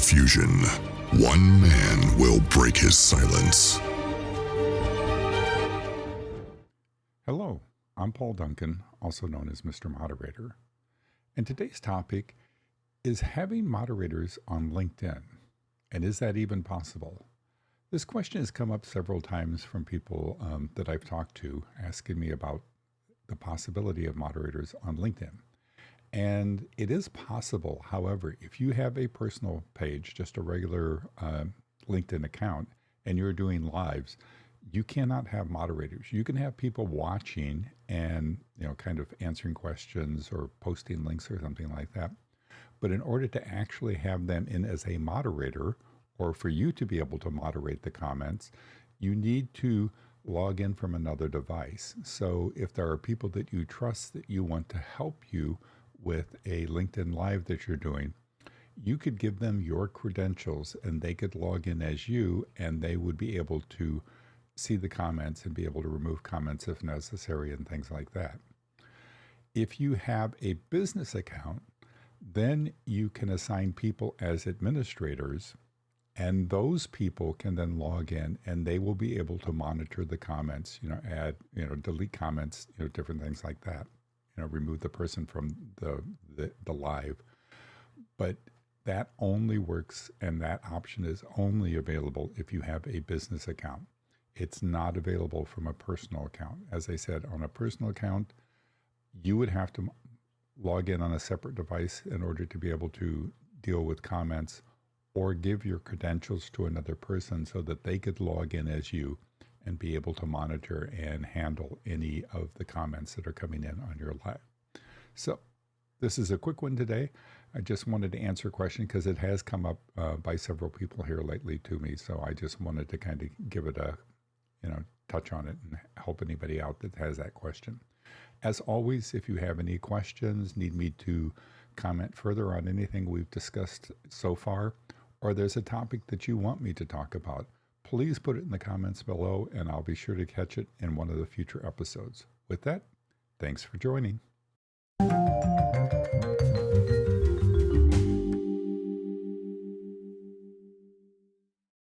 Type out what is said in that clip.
confusion, one man will break his silence. Hello, I'm Paul Duncan, also known as Mr. Moderator, and today's topic is having moderators on LinkedIn, and is that even possible? This question has come up several times from people that I've talked to, asking me about the possibility of moderators on LinkedIn. And it is possible. However, if you have a personal page, just a regular LinkedIn account, and you're doing lives, you cannot have moderators. You can have people watching and, kind of answering questions or posting links or something like that. But in order to actually have them in as a moderator, or for you to be able to moderate the comments, you need to log in from another device. So if there are people that you trust that you want to help you with a LinkedIn Live that you're doing, you could give them your credentials and they could log in as you, and they would be able to see the comments and be able to remove comments if necessary and things like that. If you have a business account, then you can assign people as administrators, and those people can then log in and they will be able to monitor the comments, add, delete comments, different things like that. Remove the person from the live. But that only works, and that option is only available if you have a business account. It's not available from a personal account. As I said, on a personal account, you would have to log in on a separate device in order to be able to deal with comments, or give your credentials to another person so that they could log in as you and be able to monitor and handle any of the comments that are coming in on your live. So this is a quick one today. I just wanted to answer a question because it has come up by several people here lately to me. So I just wanted to kind of give it a, touch on it and help anybody out that has that question. As always, if you have any questions, need me to comment further on anything we've discussed so far, or there's a topic that you want me to talk about, please put it in the comments below and I'll be sure to catch it in one of the future episodes. With that, thanks for joining.